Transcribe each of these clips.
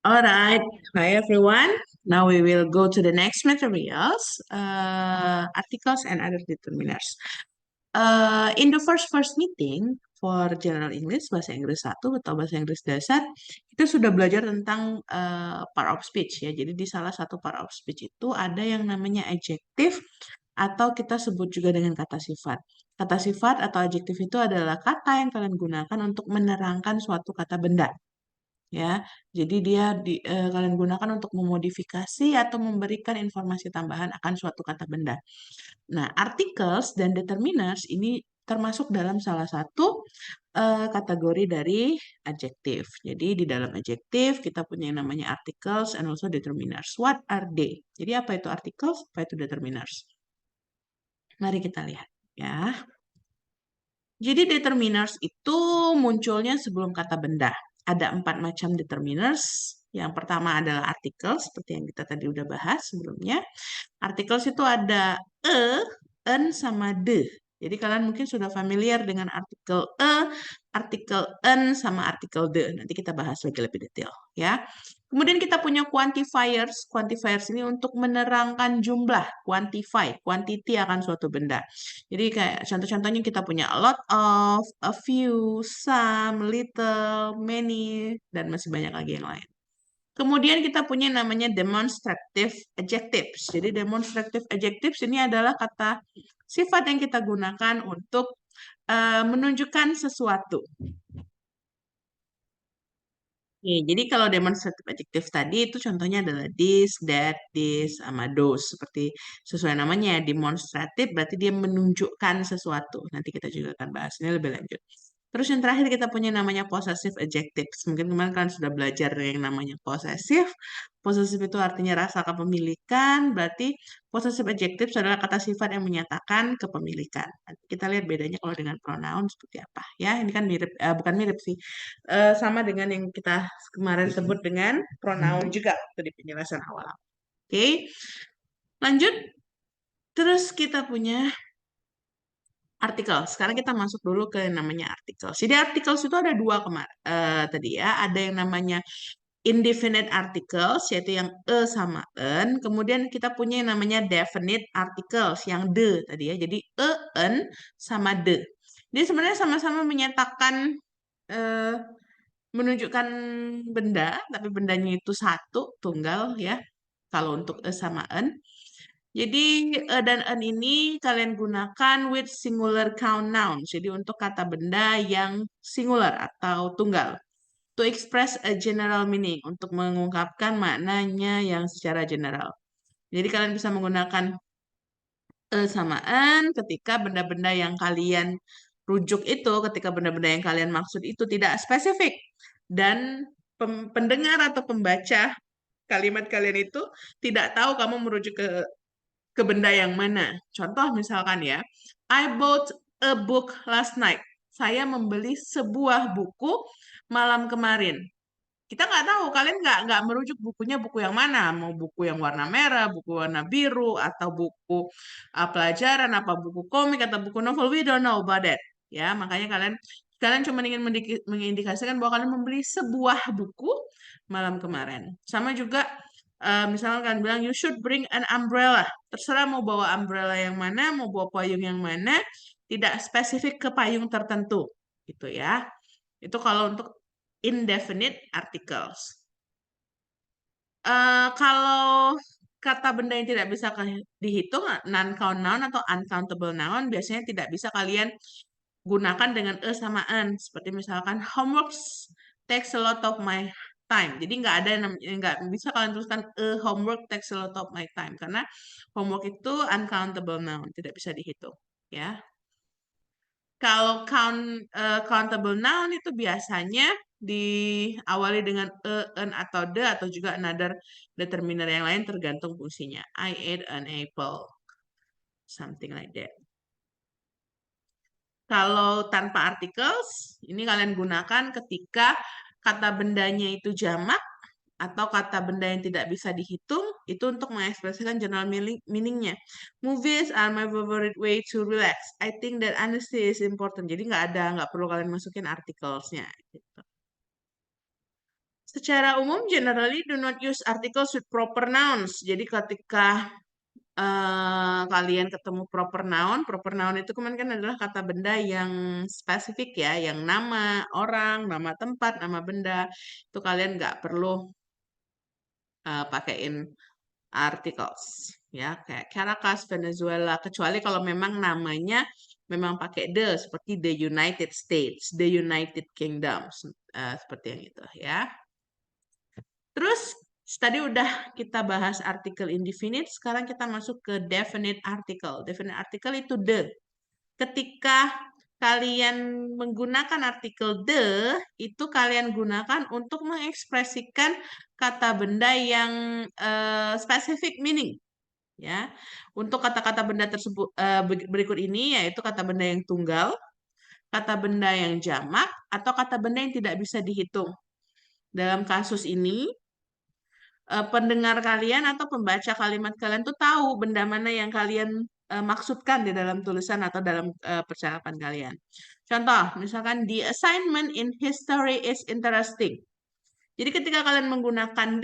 Alright, hi everyone. Now we will go to the next materials, articles and other determiners. In the first meeting for General English bahasa Inggris 1 atau bahasa Inggris dasar, kita sudah belajar tentang part of speech ya. Jadi di salah satu part of speech itu ada yang namanya adjective atau kita sebut juga dengan kata sifat. Kata sifat atau adjective itu adalah kata yang kalian gunakan untuk menerangkan suatu kata benda ya. Jadi kalian gunakan untuk memodifikasi atau memberikan informasi tambahan akan suatu kata benda. Nah, articles dan determiners ini termasuk dalam salah satu kategori dari adjective. Jadi di dalam adjective kita punya yang namanya articles and also determiners. What are they? Jadi apa itu articles? Apa itu determiners? Mari kita lihat ya. Jadi determiners itu munculnya sebelum kata benda. Ada 4 macam determiners. Yang pertama adalah artikel, seperti yang kita tadi udah bahas sebelumnya. Articles itu ada en, sama de. Jadi kalian mungkin sudah familiar dengan artikel artikel en, sama artikel de. Nanti kita bahas lebih detail ya. Kemudian kita punya quantifiers. Quantifiers ini untuk menerangkan jumlah, quantify, quantity akan suatu benda. Jadi kayak contoh-contohnya kita punya a lot of, a few, some, little, many, dan masih banyak lagi yang lain. Kemudian kita punya namanya demonstrative adjectives. Jadi demonstrative adjectives ini adalah kata sifat yang kita gunakan untuk menunjukkan sesuatu. Oke, jadi kalau demonstrative adjective tadi itu contohnya adalah this, that, this, sama those. Seperti sesuai namanya, demonstrative berarti dia menunjukkan sesuatu. Nanti kita juga akan bahas ini lebih lanjut. Terus yang terakhir kita punya namanya possessive adjectives. Mungkin kemarin kalian sudah belajar yang namanya possessive. Possessive itu artinya rasa kepemilikan. Berarti possessive adjectives adalah kata sifat yang menyatakan kepemilikan. Nanti kita lihat bedanya kalau dengan pronoun seperti apa. Ya, ini kan mirip, bukan mirip sih. Sama dengan yang kita kemarin sebut dengan pronoun juga. Itu di penjelasan awal. Oke, lanjut. Terus kita punya artikel. Sekarang kita masuk dulu ke yang namanya artikel. Jadi artikel itu ada dua tadi ya. Ada yang namanya indefinite articles, yaitu yang sama en. Kemudian kita punya yang namanya definite articles, yang de tadi ya. Jadi en sama de. Jadi sebenarnya sama-sama menyatakan eh, menunjukkan benda, tapi bendanya itu satu, tunggal ya. Kalau untuk sama en. Jadi dan an ini kalian gunakan with singular count nouns. Jadi untuk kata benda yang singular atau tunggal. To express a general meaning. Untuk mengungkapkan maknanya yang secara general. Jadi kalian bisa menggunakan sama an ketika benda-benda yang kalian rujuk itu, ketika benda-benda yang kalian maksud itu tidak spesifik. Dan pendengar atau pembaca kalimat kalian itu tidak tahu kamu merujuk ke benda yang mana. Contoh misalkan ya, I bought a book last night. Saya membeli sebuah buku malam kemarin. Kita nggak tahu, kalian nggak merujuk bukunya buku yang mana, mau buku yang warna merah, buku warna biru, atau buku pelajaran, apa buku komik atau buku novel. We don't know about that. Ya, makanya kalian kalian cuma ingin mengindikasikan bahwa kalian membeli sebuah buku malam kemarin. Sama juga misalnya kalian bilang you should bring an umbrella. Terserah mau bawa umbrella yang mana, mau bawa payung yang mana, tidak spesifik ke payung tertentu, gitu ya. Itu kalau untuk indefinite articles. Kalau kata benda yang tidak bisa dihitung, non-count noun atau uncountable noun, biasanya tidak bisa kalian gunakan dengan sama an. Seperti misalkan homework takes a lot of my time. Jadi nggak ada nggak bisa kalian tuliskan homework takes a lot of my time karena homework itu uncountable noun, tidak bisa dihitung. Ya, kalau countable noun itu biasanya diawali dengan an atau the atau juga another determiner yang lain tergantung fungsinya. I ate an apple, something like that. Kalau tanpa articles, ini kalian gunakan ketika kata bendanya itu jamak atau kata benda yang tidak bisa dihitung, itu untuk mengekspresikan general meaningnya. Movies are my favorite way to relax. I think that honesty is important. Jadi nggak perlu kalian masukin articlesnya. Gitu. Secara umum, generally do not use articles with proper nouns. Jadi ketika kalian ketemu proper noun itu kemarin kan adalah kata benda yang spesifik ya, yang nama orang, nama tempat, nama benda. Itu kalian nggak perlu pakaiin articles ya, kayak Caracas, Venezuela, kecuali kalau memang namanya memang pakai the, seperti the United States, the United Kingdom, seperti yang itu ya. Terus tadi udah kita bahas artikel indefinite, sekarang kita masuk ke definite article. Definite article itu the. Ketika kalian menggunakan artikel the, itu kalian gunakan untuk mengekspresikan kata benda yang specific meaning. Ya, untuk kata-kata benda tersebut berikut ini yaitu kata benda yang tunggal, kata benda yang jamak, atau kata benda yang tidak bisa dihitung. Dalam kasus ini, pendengar kalian atau pembaca kalimat kalian tuh tahu benda mana yang kalian maksudkan di dalam tulisan atau dalam percakapan kalian. Contoh, misalkan the assignment in history is interesting. Jadi ketika kalian menggunakan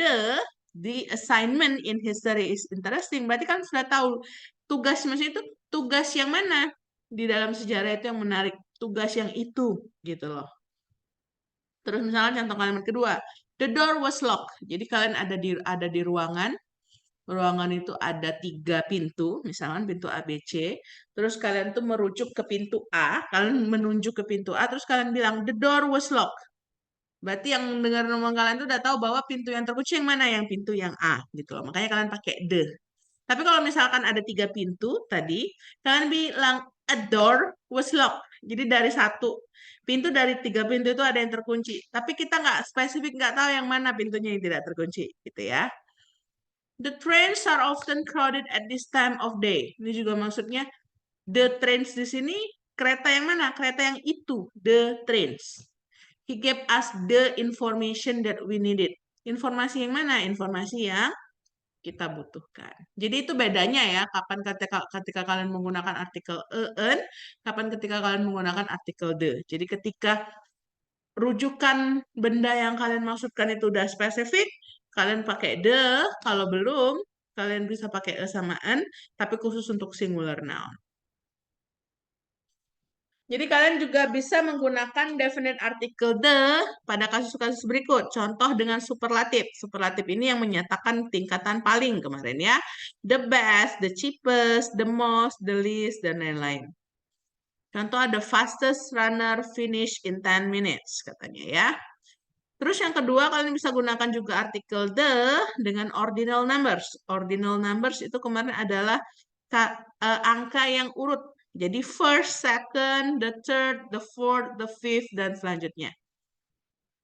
the assignment in history is interesting, berarti kalian sudah tahu tugas maksudnya itu tugas yang mana di dalam sejarah itu yang menarik, tugas yang itu gitu loh. Terus misalnya contoh kalimat kedua, the door was locked. Jadi kalian ada di ruangan. Ruangan itu ada 3 pintu, misalkan pintu A, B, C. Terus kalian tuh merujuk ke pintu A, kalian menunjuk ke pintu A, terus kalian bilang the door was locked. Berarti yang dengar ngomong kalian tuh udah tahu bahwa pintu yang terkunci yang mana, yang pintu yang A gitu loh. Makanya kalian pakai the. Tapi kalau misalkan ada 3 pintu tadi, kalian bilang a door was locked. Jadi dari satu pintu dari 3 pintu itu ada yang terkunci. Tapi kita nggak spesifik, nggak tahu yang mana pintunya yang tidak terkunci, gitu ya. The trains are often crowded at this time of day. Ini juga maksudnya the trains di sini kereta yang mana? Kereta yang itu, the trains. He gave us the information that we needed. Informasi yang mana? Informasi yang kita butuhkan. Jadi itu bedanya ya, kapan ketika kalian menggunakan artikel en, kapan ketika kalian menggunakan artikel the. Jadi ketika rujukan benda yang kalian maksudkan itu udah spesifik, kalian pakai the, kalau belum, kalian bisa pakai e sama en, tapi khusus untuk singular noun. Jadi kalian juga bisa menggunakan definite article the pada kasus-kasus berikut. Contoh dengan superlatif. Superlatif ini yang menyatakan tingkatan paling kemarin ya. The best, the cheapest, the most, the least, dan lain-lain. Contoh ada fastest runner finish in 10 minutes katanya ya. Terus yang kedua kalian bisa gunakan juga artikel the dengan ordinal numbers. Ordinal numbers itu kemarin adalah angka yang urut. Jadi first, second, the third, the fourth, the fifth, dan selanjutnya.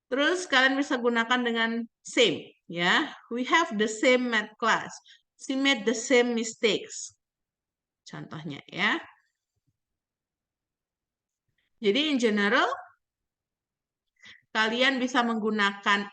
Terus kalian bisa gunakan dengan same, ya. We have the same math class. She made the same mistakes. Contohnya, ya. Jadi in general, kalian bisa menggunakan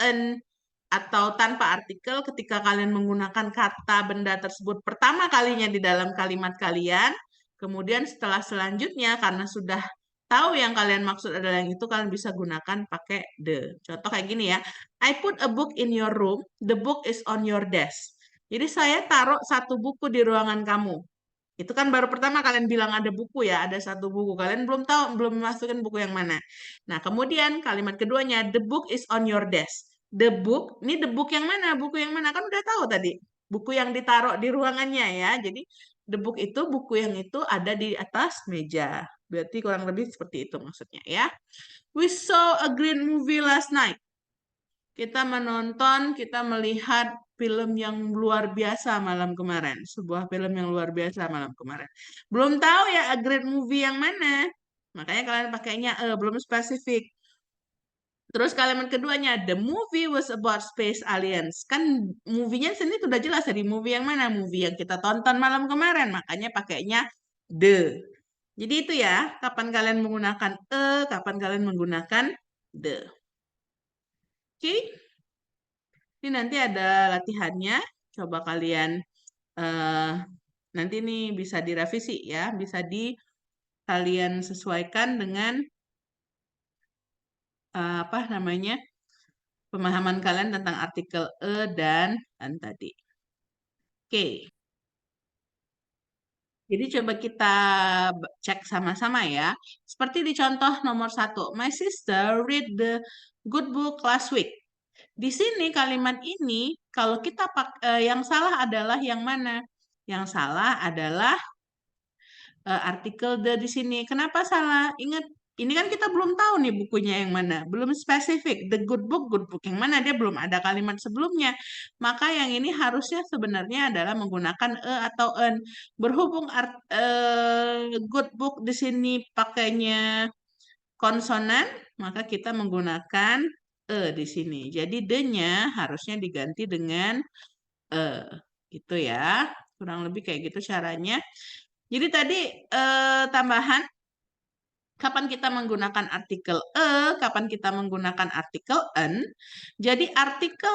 en atau tanpa artikel ketika kalian menggunakan kata benda tersebut pertama kalinya di dalam kalimat kalian. Kemudian setelah selanjutnya karena sudah tahu yang kalian maksud adalah yang itu, kalian bisa gunakan pakai the. Contoh kayak gini ya. I put a book in your room, the book is on your desk. Jadi saya taruh satu buku di ruangan kamu. Itu kan baru pertama kalian bilang ada buku ya, ada satu buku. Kalian belum tahu, belum masukin buku yang mana. Nah, kemudian kalimat keduanya, the book is on your desk. The book, ini the book yang mana? Buku yang mana? Kan udah tahu tadi. Buku yang ditaruh di ruangannya ya. Jadi, the book itu, buku yang itu ada di atas meja. Berarti kurang lebih seperti itu maksudnya ya. We saw a great movie last night. Kita melihat film yang luar biasa malam kemarin. Sebuah film yang luar biasa malam kemarin. Belum tahu ya a great movie yang mana. Makanya kalian pakainya belum spesifik. Terus kalimat keduanya, the movie was about space aliens. Kan movie-nya sendiri sudah jelas dari movie yang mana. Movie yang kita tonton malam kemarin. Makanya pakainya the. Jadi itu ya, kapan kalian menggunakan kapan kalian menggunakan the. Oke? Ini nanti ada latihannya. Coba kalian nanti ini bisa direvisi ya, bisa kalian sesuaikan dengan apa namanya pemahaman kalian tentang artikel dan an tadi. Oke. Jadi coba kita cek sama-sama ya. Seperti di contoh nomor 1. My sister read the good book last week. Di sini kalimat ini kalau kita yang salah adalah yang mana? Yang salah adalah artikel the di sini. Kenapa salah? Ingat, ini kan kita belum tahu nih bukunya yang mana. Belum spesifik. The good book yang mana? Dia belum ada kalimat sebelumnya. Maka yang ini harusnya sebenarnya adalah menggunakan atau en. Berhubung good book di sini pakainya konsonan, maka kita menggunakan di sini. Jadi the-nya harusnya diganti dengan e. Gitu ya. Kurang lebih kayak gitu caranya. Jadi tadi tambahan, kapan kita menggunakan artikel kapan kita menggunakan artikel en. Jadi artikel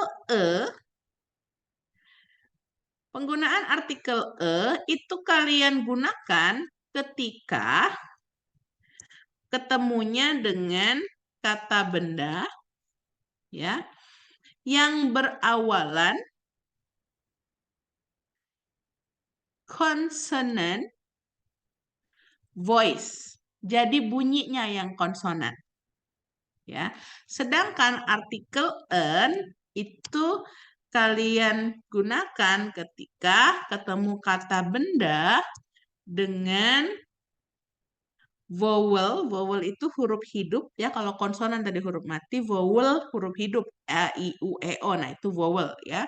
penggunaan artikel itu kalian gunakan ketika ketemunya dengan kata benda ya yang berawalan konsonan voice. Jadi bunyinya yang konsonan. Ya. Sedangkan artikel en itu kalian gunakan ketika ketemu kata benda dengan vowel. Vowel itu huruf hidup ya. Kalau konsonan tadi huruf mati, vowel huruf hidup a, i, u, e, o. Nah, itu vowel ya.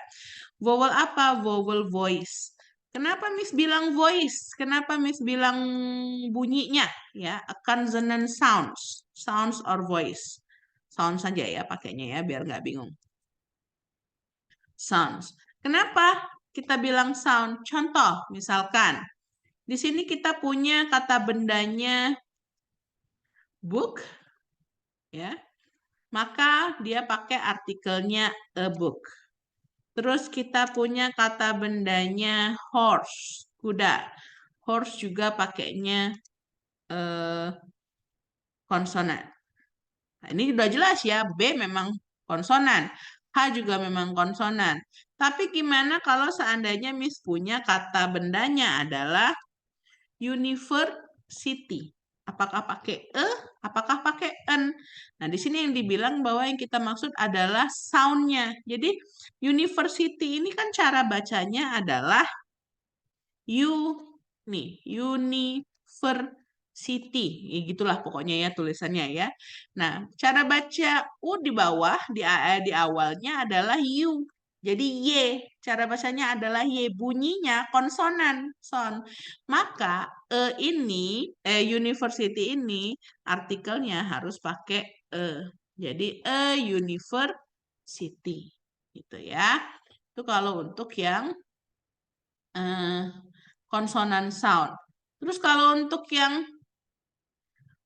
Vowel apa? Vowel voice. Kenapa Miss bilang voice? Kenapa Miss bilang bunyinya? Ya, a consonant sounds, sounds or voice. Sound saja ya pakainya ya, biar nggak bingung. Sounds. Kenapa kita bilang sound? Contoh, misalkan di sini kita punya kata bendanya book, ya, maka dia pakai artikelnya a book. Terus kita punya kata bendanya horse, kuda. Horse juga pakainya konsonan. Nah, ini udah jelas ya, B memang konsonan. H juga memang konsonan. Tapi gimana kalau seandainya Miss punya kata bendanya adalah university? Apakah pakai E? Apakah pakai N? Nah, di sini yang dibilang bahwa yang kita maksud adalah sound-nya. Jadi, university ini kan cara bacanya adalah university. Ya, gitulah pokoknya ya tulisannya ya. Nah, cara baca U di bawah, di awalnya adalah U. Jadi Y, cara bacanya adalah Y, bunyinya konsonan, son. Maka university ini artikelnya harus pakai E. Jadi university gitu ya. Itu kalau untuk yang konsonan sound. Terus kalau untuk yang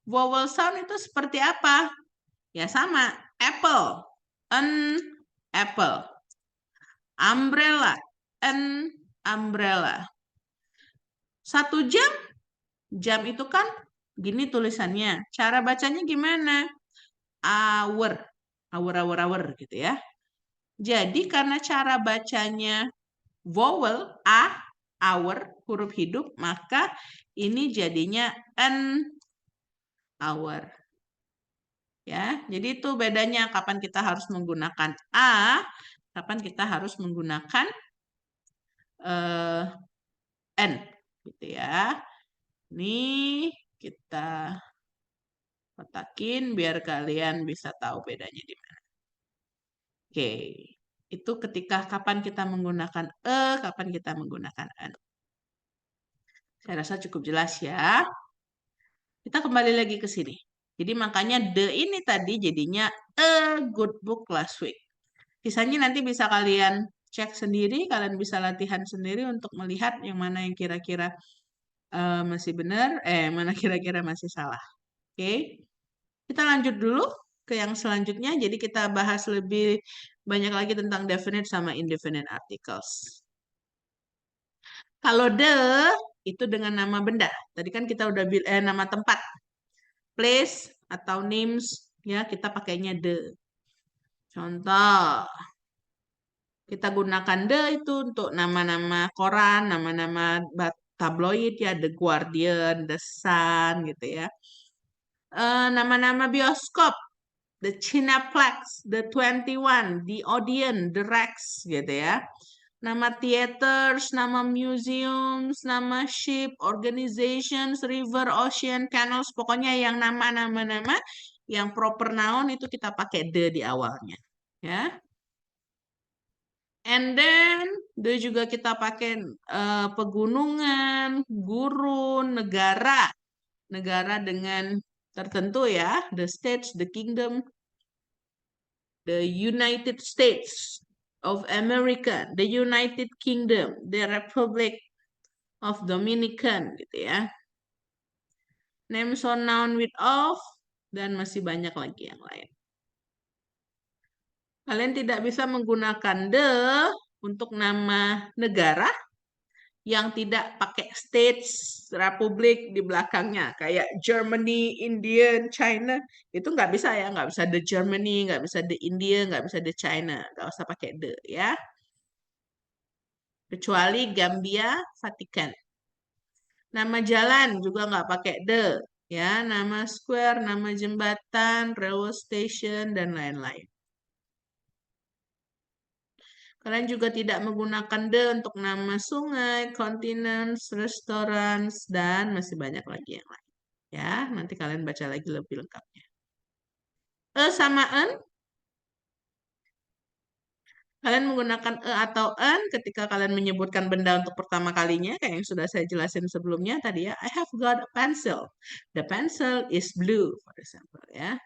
vowel sound itu seperti apa? Ya sama, apple, an apple. Umbrella, an umbrella. 1 jam, jam itu kan gini tulisannya. Cara bacanya gimana? Hour, hour gitu ya. Jadi karena cara bacanya vowel a, hour, huruf hidup, maka ini jadinya an hour. Ya, jadi itu bedanya kapan kita harus menggunakan a, kapan kita harus menggunakan n, gitu ya. Ini kita kotakin biar kalian bisa tahu bedanya di mana. Oke, itu ketika kapan kita menggunakan kapan kita menggunakan n. Saya rasa cukup jelas ya. Kita kembali lagi ke sini. Jadi makanya the ini tadi jadinya a good book last week. Sisanya nanti bisa kalian cek sendiri, kalian bisa latihan sendiri untuk melihat yang mana yang kira-kira masih benar, mana kira-kira masih salah. Oke, kita lanjut dulu ke yang selanjutnya. Jadi kita bahas lebih banyak lagi tentang definite sama indefinite articles. Kalau the itu dengan nama benda. Tadi kan kita udah nama tempat. Place atau names ya kita pakainya the. Contoh, kita gunakan the itu untuk nama-nama koran, nama-nama tabloid ya, The Guardian, The Sun gitu ya. Nama-nama bioskop, The Cineplex, The 21, The Odeon, The Rex gitu ya. Nama theaters, nama museums, nama ship, organizations, river, ocean, canals, pokoknya yang nama-nama-nama yang proper noun itu kita pakai the di awalnya. Ya. And then the juga kita pakai pegunungan, gurun, negara. Negara dengan tertentu ya, the states, the kingdom, the United States of America, the United Kingdom, the Republic of Dominican gitu ya. Names or noun with of dan masih banyak lagi yang lain. Kalian tidak bisa menggunakan the untuk nama negara yang tidak pakai states, republik di belakangnya. Kayak Germany, India, China. Itu nggak bisa ya. Nggak bisa the Germany, nggak bisa the India, nggak bisa the China. Nggak usah pakai the ya. Kecuali Gambia, Vatikan. Nama jalan juga nggak pakai the. Ya, nama square, nama jembatan, railway station, dan lain-lain. Kalian juga tidak menggunakan the untuk nama sungai, continents, restaurants, dan masih banyak lagi yang lain. Ya, nanti kalian baca lagi lebih lengkapnya. Sama en, kalian menggunakan atau en ketika kalian menyebutkan benda untuk pertama kalinya, kayak yang sudah saya jelasin sebelumnya tadi ya. I have got a pencil. The pencil is blue, for example ya.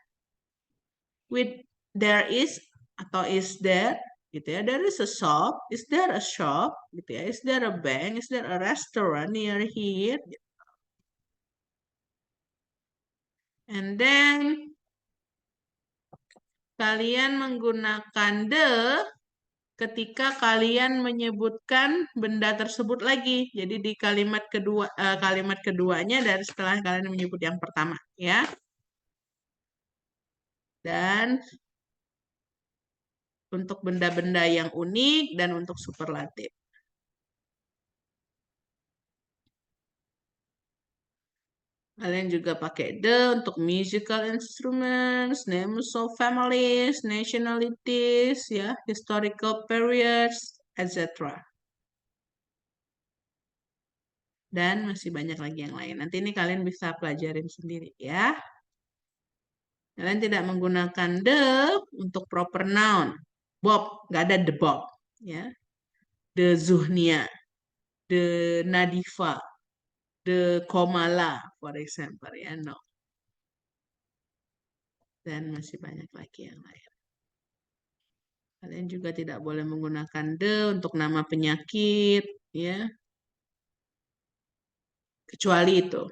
With there is atau is there gitu ya. There is a shop. Is there a shop gitu ya. Is there a bank? Is there a restaurant near here? And then kalian menggunakan the ketika kalian menyebutkan benda tersebut lagi. Jadi di kalimat keduanya dari setelah kalian menyebut yang pertama, ya. Dan untuk benda-benda yang unik dan untuk superlatif. Kalian juga pakai the untuk musical instruments, names of families, nationalities, ya, historical periods, etc. Dan masih banyak lagi yang lain. Nanti ini kalian bisa pelajarin sendiri ya. Kalian tidak menggunakan the untuk proper noun. Bob, nggak ada the Bob. Ya. The Zuhnia, the Nadifa, the Komala, for example. Ya, no. Dan masih banyak lagi yang lain. Kalian juga tidak boleh menggunakan the untuk nama penyakit. Ya. Kecuali itu.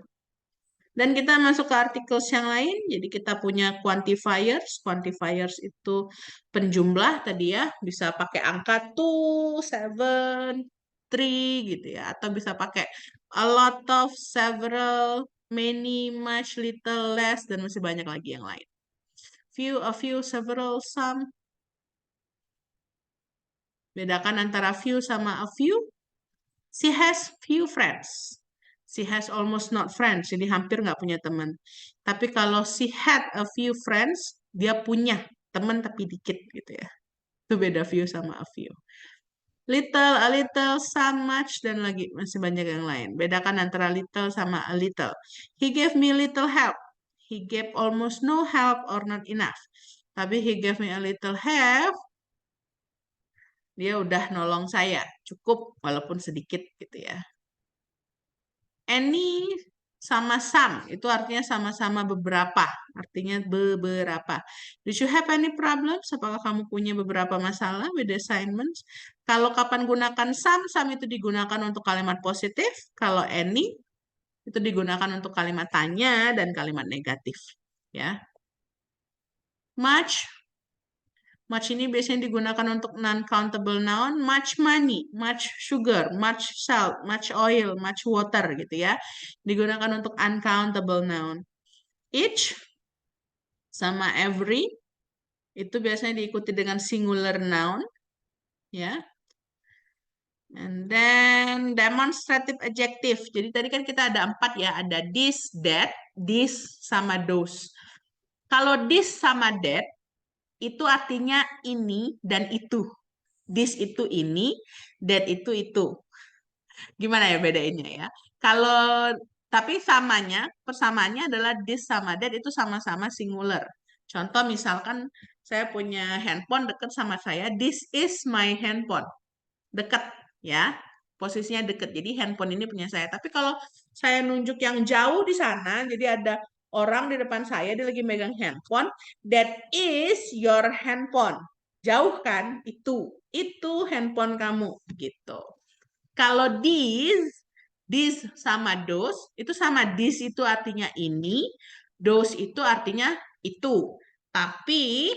Dan kita masuk ke artikel yang lain. Jadi kita punya quantifiers. Quantifiers itu penjumlah tadi ya. Bisa pakai angka 2, 7, 3 gitu ya. Atau bisa pakai a lot of, several, many, much, little, less, dan masih banyak lagi yang lain. Few, a few, several, some. Bedakan antara few sama a few. She has few friends. She has almost not friends. Jadi hampir nggak punya teman. Tapi kalau she had a few friends, dia punya teman tapi dikit gitu ya. Itu beda few sama a few. Little, a little, some, much, dan lagi masih banyak yang lain. Bedakan antara little sama a little. He gave me little help. He gave almost no help or not enough. Tapi he gave me a little help. Dia udah nolong saya. Cukup walaupun sedikit gitu ya. Any sama some itu artinya sama-sama beberapa, artinya beberapa. Did you have any problems? Apakah kamu punya beberapa masalah with the assignments? Kalau kapan gunakan some itu digunakan untuk kalimat positif. Kalau any itu digunakan untuk kalimat tanya dan kalimat negatif. Ya, much. Much ini biasanya digunakan untuk non-countable noun. Much money, much sugar, much salt, much oil, much water gitu ya. Digunakan untuk uncountable noun. Each sama every Itu biasanya diikuti dengan singular noun, ya. And then demonstrative adjective. Jadi tadi kan kita ada 4 ya, ada this, that, this, sama those. Kalau this sama that, itu artinya ini dan itu. This itu ini, that itu itu. Gimana ya bedainnya ya? Kalau tapi persamaannya adalah this sama that itu sama-sama singular. Contoh misalkan saya punya handphone dekat sama saya, this is my handphone. Dekat ya. Posisinya dekat. Jadi handphone ini punya saya. Tapi kalau saya nunjuk yang jauh di sana, jadi ada orang di depan saya, dia lagi megang handphone, that is your handphone. Jauh kan? Itu handphone kamu gitu. Kalau this sama those, itu sama this itu artinya ini, those itu artinya itu. Tapi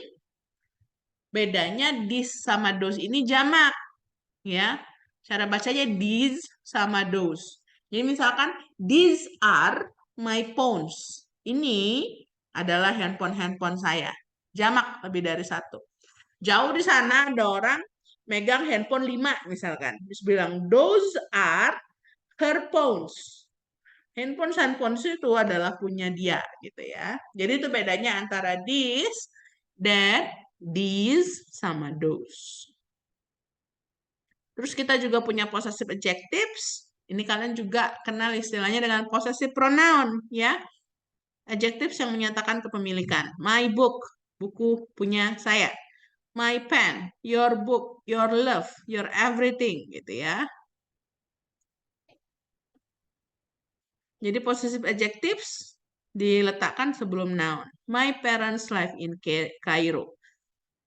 bedanya this sama those ini jamak, ya. Cara bacanya these sama those. Jadi misalkan these are my phones. Ini adalah handphone saya. Jamak lebih dari satu. Jauh di sana ada orang megang handphone 5 misalkan. Terus bilang those are her phones. Handphone itu adalah punya dia gitu ya. Jadi itu bedanya antara this, that, these sama those. Terus kita juga punya possessive adjectives. Ini kalian juga kenal istilahnya dengan possessive pronoun ya. Adjectives yang menyatakan kepemilikan. My book, buku punya saya. My pen, your book, your love, your everything gitu ya. Jadi possessive adjectives diletakkan sebelum noun. My parents live in Cairo.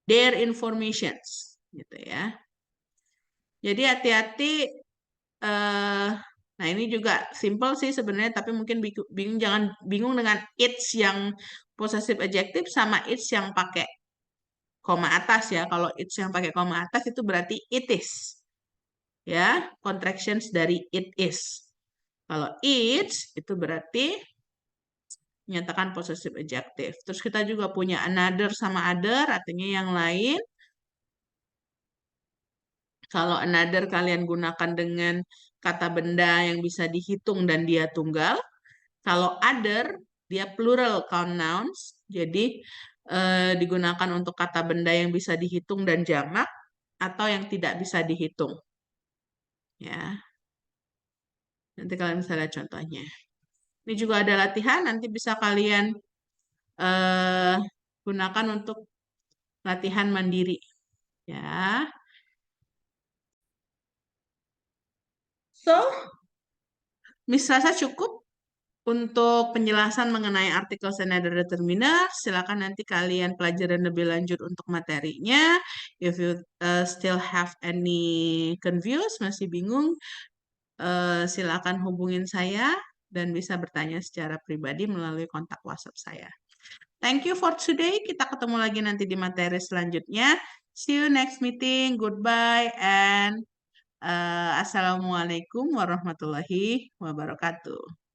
Their informations gitu ya. Jadi hati-hati nah ini juga simple sih sebenarnya tapi mungkin bingung jangan bingung dengan it's yang possessive adjective sama it's yang pakai koma atas ya. Kalau it's yang pakai koma atas itu berarti it is. Ya, contractions dari it is. Kalau it's itu berarti menyatakan possessive adjective. Terus kita juga punya another sama other, artinya yang lain. Kalau another kalian gunakan dengan kata benda yang bisa dihitung dan dia tunggal. Kalau other, dia plural count nouns. Jadi digunakan untuk kata benda yang bisa dihitung dan jamak atau yang tidak bisa dihitung. Ya. Nanti kalian bisa lihat contohnya. Ini juga ada latihan, nanti bisa kalian gunakan untuk latihan mandiri. Ya. So, Miss Rasa cukup untuk penjelasan mengenai artikel and other determiner. Silakan nanti kalian pelajaran lebih lanjut untuk materinya. If you still have any confused, masih bingung, silakan hubungin saya dan bisa bertanya secara pribadi melalui kontak WhatsApp saya. Thank you for today. Kita ketemu lagi nanti di materi selanjutnya. See you next meeting. Goodbye and assalamualaikum warahmatullahi wabarakatuh.